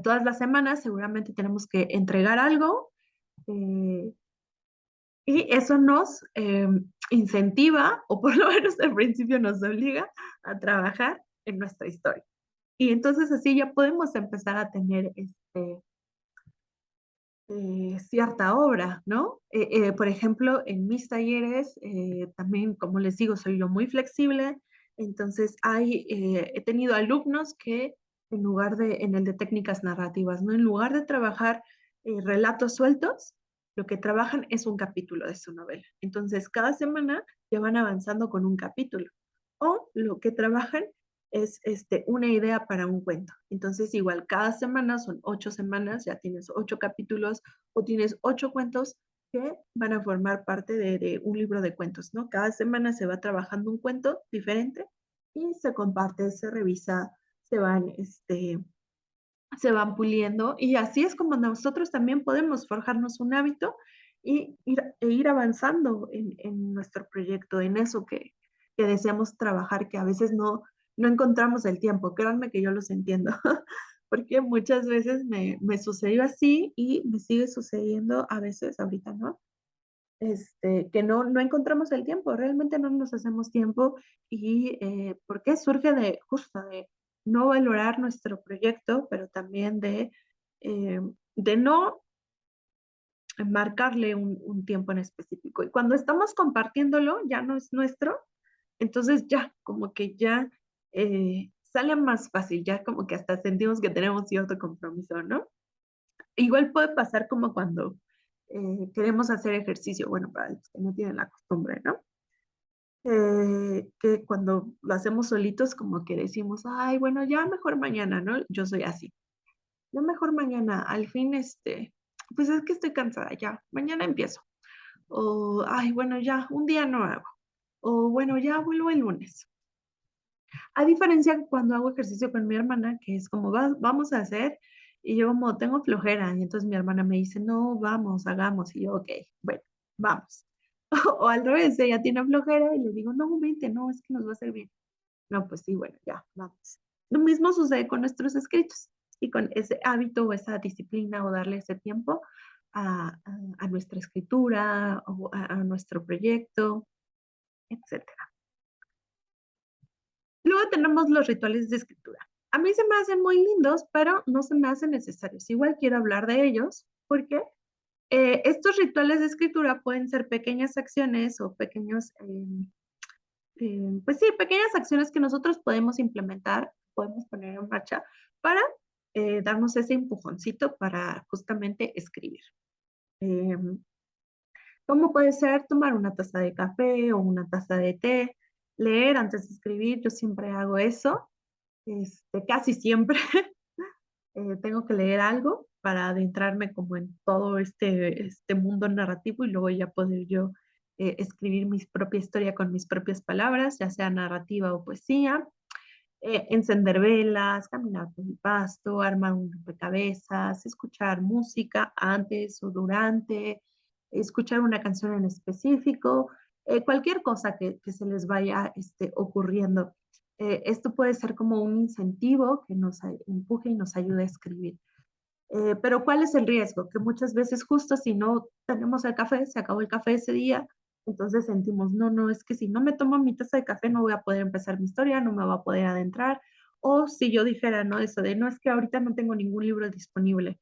A: todas las semanas seguramente tenemos que entregar algo eh, y eso nos incentiva, o por lo menos al principio nos obliga a trabajar en nuestra historia. Y entonces así ya podemos empezar a tener cierta obra, ¿no? Por ejemplo, en mis talleres, también, como les digo, soy yo muy flexible, entonces he tenido alumnos que en el de técnicas narrativas, ¿no? En lugar de trabajar relatos sueltos, lo que trabajan es un capítulo de su novela. Entonces, cada semana ya van avanzando con un capítulo. O lo que trabajan es una idea para un cuento. Entonces, igual cada semana son 8 semanas, ya tienes 8 capítulos o tienes 8 cuentos que van a formar parte de un libro de cuentos, ¿no? Cada semana se va trabajando un cuento diferente y se comparte, se revisa, se van, se van puliendo y así es como nosotros también podemos forjarnos un hábito e ir avanzando en nuestro proyecto, en eso que deseamos trabajar, que a veces no encontramos el tiempo. Créanme que yo los entiendo, porque muchas veces me sucedió así y me sigue sucediendo a veces ahorita, ¿no? Que no encontramos el tiempo, realmente no nos hacemos tiempo y porque surge de justo de no valorar nuestro proyecto, pero también de no marcarle un tiempo en específico. Y cuando estamos compartiéndolo, ya no es nuestro, entonces ya, como que ya sale más fácil, ya como que hasta sentimos que tenemos cierto compromiso, ¿no? Igual puede pasar como cuando queremos hacer ejercicio, bueno, para los que no tienen la costumbre, ¿no? que cuando lo hacemos solitos como que decimos, ay, bueno, ya mejor mañana, ¿no? Yo soy así, ya mejor mañana, al fin, pues es que estoy cansada, ya, mañana empiezo. O, ay, bueno, ya, un día no hago. O, bueno, ya vuelvo el lunes. A diferencia que cuando hago ejercicio con mi hermana, que es como, vamos a hacer, y yo como tengo flojera, y entonces mi hermana me dice, no, vamos, hagamos, y yo, ok, bueno, vamos. O al revés, ella tiene flojera y le digo, no, vente, no, es que nos va a hacer bien. No, pues sí, bueno, ya, vamos. Lo mismo sucede con nuestros escritos y con ese hábito o esa disciplina o darle ese tiempo a nuestra escritura o a nuestro proyecto, etcétera. Luego tenemos los rituales de escritura. A mí se me hacen muy lindos, pero no se me hacen necesarios. Igual quiero hablar de ellos porque estos rituales de escritura pueden ser pequeñas acciones o pequeños, pues sí, pequeñas acciones que nosotros podemos implementar, podemos poner en marcha para darnos ese empujoncito para justamente escribir. Em, ¿Cómo puede ser tomar una taza de café o una taza de té? Leer antes de escribir, yo siempre hago eso, casi siempre tengo que leer algo para adentrarme como en todo este mundo narrativo y luego ya poder yo escribir mi propia historia con mis propias palabras, ya sea narrativa o poesía. Encender velas, caminar por el pasto, armar un rompecabezas, escuchar música antes o durante, escuchar una canción en específico, cualquier cosa que se les vaya ocurriendo. Esto puede ser como un incentivo que nos empuje y nos ayude a escribir. Pero ¿cuál es el riesgo? Que muchas veces justo si no tenemos el café, se acabó el café ese día, entonces sentimos, no, no, es que si no me tomo mi taza de café no voy a poder empezar mi historia, no me va a poder adentrar. O si yo dijera, no, eso de, no, es que ahorita no tengo ningún libro disponible.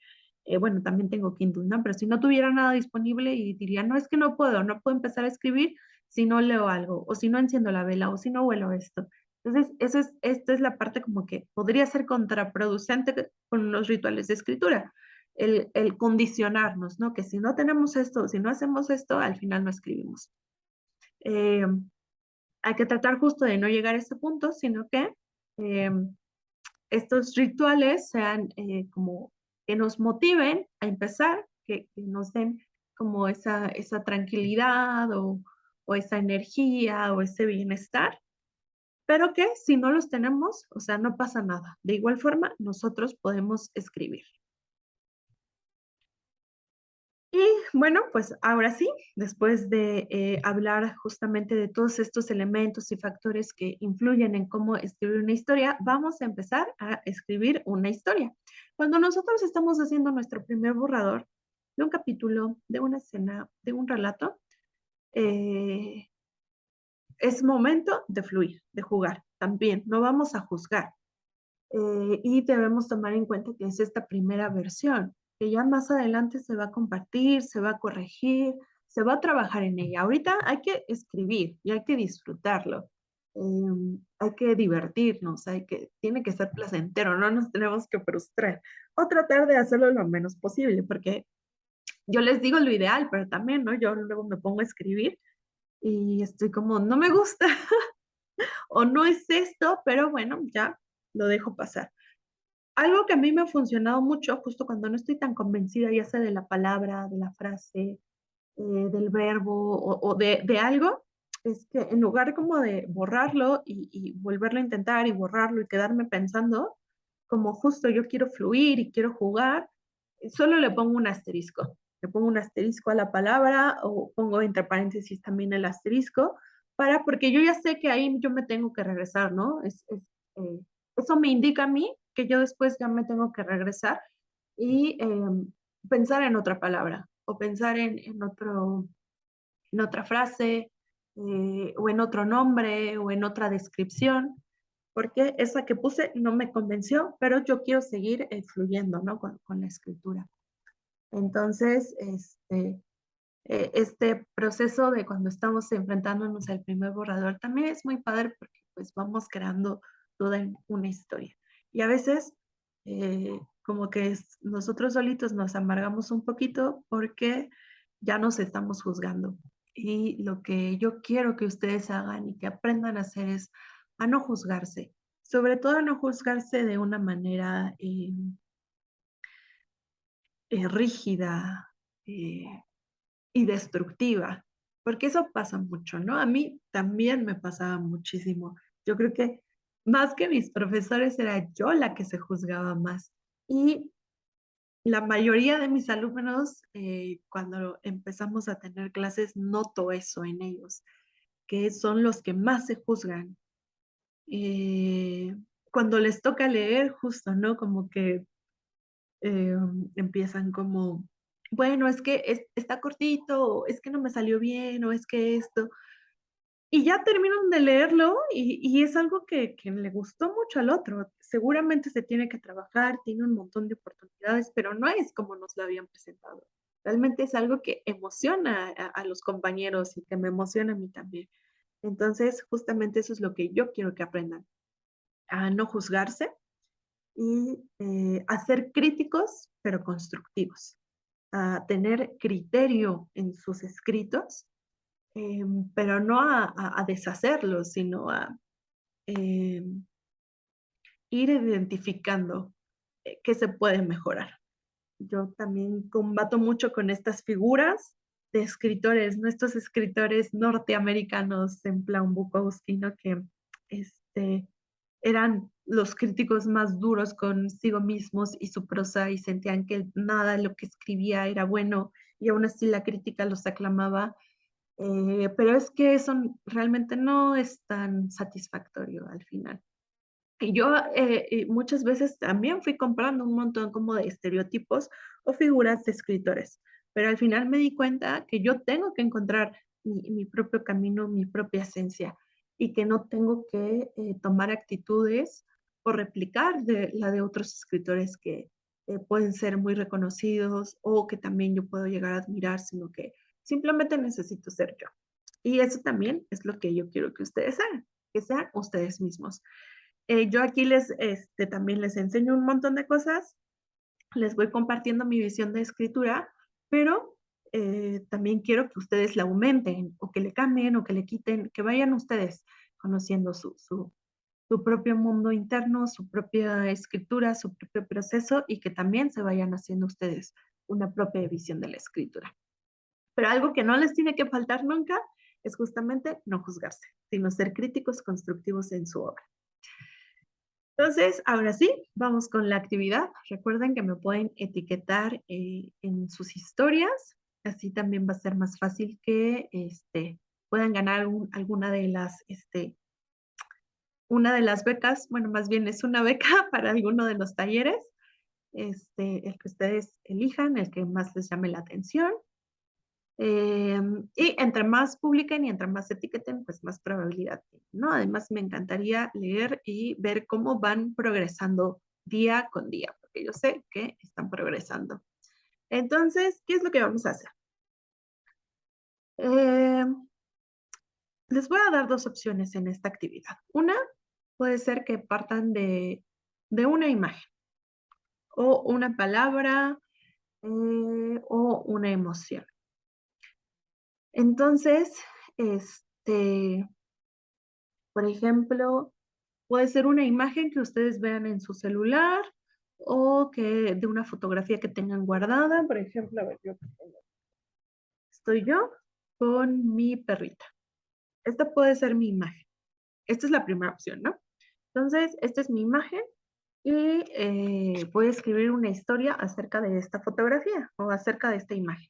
A: Bueno, también tengo Kindle, ¿no? Pero si no tuviera nada disponible y diría, no, es que no puedo empezar a escribir si no leo algo, o si no enciendo la vela, o si no huelo esto. Entonces, esta es la parte como que podría ser contraproducente con los rituales de escritura, el condicionarnos, ¿no? Que si no tenemos esto, si no hacemos esto, al final no escribimos. Eh, Hay que tratar justo de no llegar a ese punto, sino que eh, estos rituales sean como que nos motiven a empezar, que nos den como esa tranquilidad o esa energía o ese bienestar, pero que si no los tenemos, o sea, no pasa nada. De igual forma, nosotros podemos escribir. Y bueno, pues ahora sí, después de hablar justamente de todos estos elementos y factores que influyen en cómo escribir una historia, vamos a empezar a escribir una historia. Cuando nosotros estamos haciendo nuestro primer borrador de un capítulo, de una escena, de un relato, eh, es momento de fluir, de jugar. También no vamos a juzgar. Y debemos tomar en cuenta que es esta primera versión, que ya más adelante se va a compartir, se va a corregir, se va a trabajar en ella. Ahorita hay que escribir y hay que disfrutarlo. Hay que divertirnos, tiene que ser placentero, no nos tenemos que frustrar o tratar de hacerlo lo menos posible, porque yo les digo lo ideal, pero también, ¿no? Yo luego me pongo a escribir y estoy como, no me gusta o no es esto, pero bueno, ya lo dejo pasar. Algo que a mí me ha funcionado mucho, justo cuando no estoy tan convencida, ya sea de la palabra, de la frase, del verbo o de algo, es que en lugar como de borrarlo y volverlo a intentar y borrarlo y quedarme pensando, como justo yo quiero fluir y quiero jugar, solo le pongo un asterisco. Le pongo un asterisco a la palabra o pongo entre paréntesis también el asterisco, porque yo ya sé que ahí yo me tengo que regresar, ¿no? Eso me indica a mí que yo después ya me tengo que regresar y pensar en otra palabra o pensar en otra frase o en otro nombre o en otra descripción, porque esa que puse no me convenció, pero yo quiero seguir fluyendo, ¿no? Con la escritura. Entonces, este proceso de cuando estamos enfrentándonos al primer borrador también es muy padre porque pues vamos creando toda una historia. Y a veces como que nosotros solitos nos amargamos un poquito porque ya nos estamos juzgando. Y lo que yo quiero que ustedes hagan y que aprendan a hacer es a no juzgarse, sobre todo a no juzgarse de una manera rígida eh, y destructiva, porque eso pasa mucho, ¿no? A mí también me pasaba muchísimo. Yo creo que más que mis profesores era yo la que se juzgaba más. Y la mayoría de mis alumnos, cuando empezamos a tener clases, noto eso en ellos, que son los que más se juzgan. Eh, Cuando les toca leer, justo, ¿no? Como que empiezan como, bueno, es que está cortito, o es que no me salió bien, o es que esto. Y ya terminan de leerlo y es algo que le gustó mucho al otro. Seguramente se tiene que trabajar, tiene un montón de oportunidades, pero no es como nos lo habían presentado. Realmente es algo que emociona a los compañeros y que me emociona a mí también. Entonces, justamente eso es lo que yo quiero que aprendan, a no juzgarse y a ser críticos, pero constructivos, a tener criterio en sus escritos, pero no a deshacerlos, sino a em, ir identificando qué se puede mejorar. Yo también combato mucho con estas figuras de escritores, ¿no? Estos escritores norteamericanos en plan Bukowski, ¿no? Que este, eran los críticos más duros consigo mismos y su prosa y sentían que nada de lo que escribía era bueno y aún así la crítica los aclamaba. Pero es que eso realmente no es tan satisfactorio al final. Y yo muchas veces también fui comprando un montón como de estereotipos o figuras de escritores, pero al final me di cuenta que yo tengo que encontrar mi propio camino, mi propia esencia y que no tengo que tomar actitudes o replicar de la de otros escritores que pueden ser muy reconocidos o que también yo puedo llegar a admirar, sino que simplemente necesito ser yo. Y eso también es lo que yo quiero que ustedes hagan, que sean ustedes mismos. Yo aquí también les enseño un montón de cosas, les voy compartiendo mi visión de escritura, pero también quiero que ustedes la aumenten o que le cambien o que le quiten, que vayan ustedes conociendo su propio mundo interno, su propia escritura, su propio proceso y que también se vayan haciendo ustedes una propia visión de la escritura. Pero algo que no les tiene que faltar nunca es justamente no juzgarse, sino ser críticos constructivos en su obra. Entonces, ahora sí, vamos con la actividad. Recuerden que me pueden etiquetar en sus historias. Así también va a ser más fácil que puedan ganar alguna de una de las becas. Bueno, más bien es una beca para alguno de los talleres. El que ustedes elijan, el que más les llame la atención. Y entre más publiquen y entre más etiqueten, pues más probabilidad tienen, ¿no? Además, me encantaría leer y ver cómo van progresando día con día, porque yo sé que están progresando. Entonces, ¿qué es lo que vamos a hacer? Eh, Les voy a dar dos opciones en esta actividad. Una puede ser que partan de una imagen o una palabra o una emoción. Entonces, por ejemplo, puede ser una imagen que ustedes vean en su celular o que de una fotografía que tengan guardada. Por ejemplo, a ver, estoy yo con mi perrita. Esta puede ser mi imagen. Esta es la primera opción, ¿no? Entonces, esta es mi imagen y voy a escribir una historia acerca de esta fotografía o acerca de esta imagen.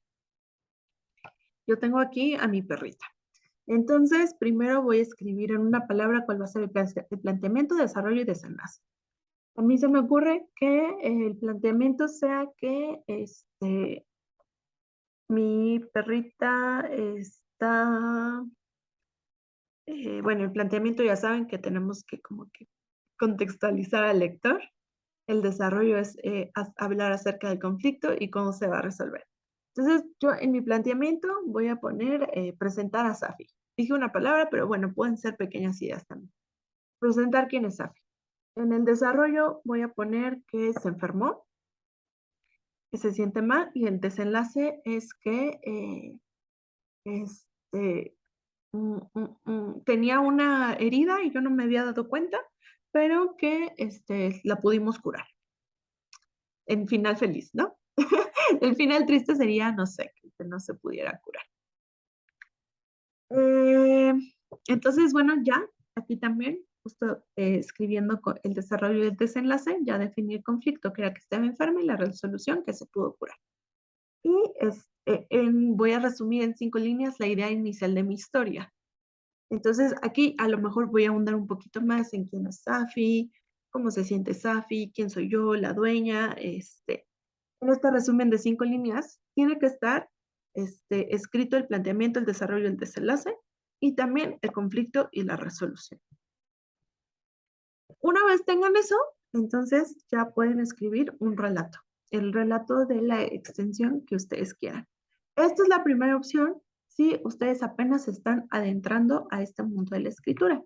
A: Yo tengo aquí a mi perrita. Entonces, primero voy a escribir en una palabra cuál va a ser el planteamiento, desarrollo y desenlace. A mí se me ocurre que el planteamiento sea que mi perrita está, bueno, el planteamiento ya saben que tenemos que como que contextualizar al lector. El desarrollo es hablar acerca del conflicto y cómo se va a resolver. Entonces, yo en mi planteamiento voy a poner presentar a Safi. Dije una palabra, pero bueno, pueden ser pequeñas ideas también. Presentar quién es Safi. En el desarrollo voy a poner que se enfermó, que se siente mal y el desenlace es que tenía una herida y yo no me había dado cuenta, pero que la pudimos curar. En final feliz, ¿no? El final triste sería, no sé, que no se pudiera curar. Eh, entonces, bueno, ya aquí también, justo escribiendo el desarrollo del desenlace, ya definí el conflicto, que era que estaba enferma y la resolución que se pudo curar. Y voy a resumir en 5 líneas la idea inicial de mi historia. Entonces, aquí a lo mejor voy a ahondar un poquito más en quién es Safi, cómo se siente Safi, quién soy yo, la dueña. En este resumen de 5 líneas, tiene que estar escrito el planteamiento, el desarrollo, el desenlace y también el conflicto y la resolución. Una vez tengan eso, entonces ya pueden escribir un relato, el relato de la extensión que ustedes quieran. Esta es la primera opción si ustedes apenas se están adentrando a este mundo de la escritura.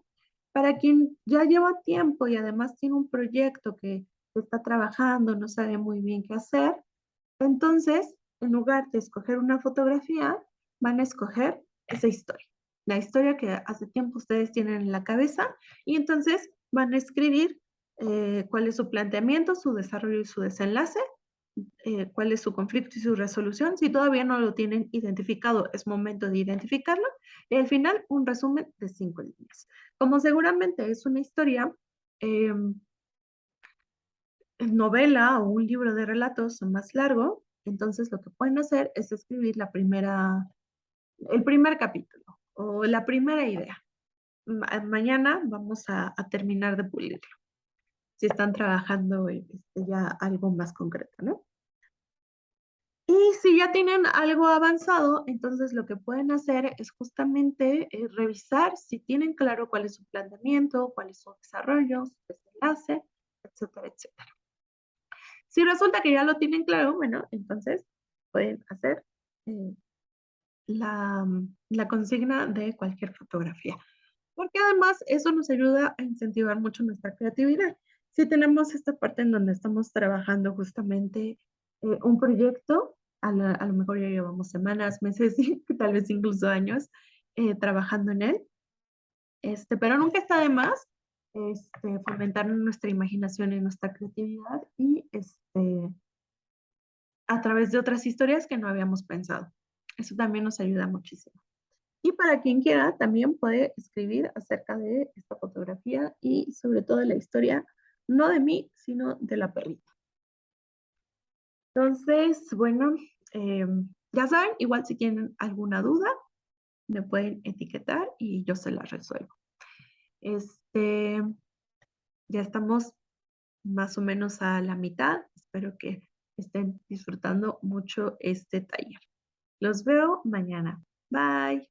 A: Para quien ya lleva tiempo y además tiene un proyecto que está trabajando, no sabe muy bien qué hacer, entonces, en lugar de escoger una fotografía, van a escoger esa historia, la historia que hace tiempo ustedes tienen en la cabeza, y entonces van a escribir cuál es su planteamiento, su desarrollo y su desenlace, cuál es su conflicto y su resolución. Si todavía no lo tienen identificado, es momento de identificarlo. Y al final, un resumen de 5 líneas. Como seguramente es una historia, eh, novela o un libro de relatos más largo, entonces lo que pueden hacer es escribir el primer capítulo o la primera idea. Mañana vamos a terminar de pulirlo, si están trabajando en ya algo más concreto, ¿no? Y si ya tienen algo avanzado, entonces lo que pueden hacer es justamente revisar si tienen claro cuál es su planteamiento, cuál es su desarrollo, su desenlace, etcétera, etcétera. Si resulta que ya lo tienen claro, bueno, entonces pueden hacer eh, la consigna de cualquier fotografía. Porque además eso nos ayuda a incentivar mucho nuestra creatividad. Si tenemos esta parte en donde estamos trabajando justamente un proyecto, a lo mejor ya llevamos semanas, meses, tal vez incluso años trabajando en él, pero nunca está de más fomentar nuestra imaginación y nuestra creatividad y a través de otras historias que no habíamos pensado. Eso también nos ayuda muchísimo. Y para quien quiera, también puede escribir acerca de esta fotografía y sobre todo de la historia, no de mí, sino de la perrita. Entonces, bueno, ya saben, igual si tienen alguna duda, me pueden etiquetar y yo se la resuelvo. Ya estamos más o menos a la mitad. Espero que estén disfrutando mucho este taller. Los veo mañana. Bye.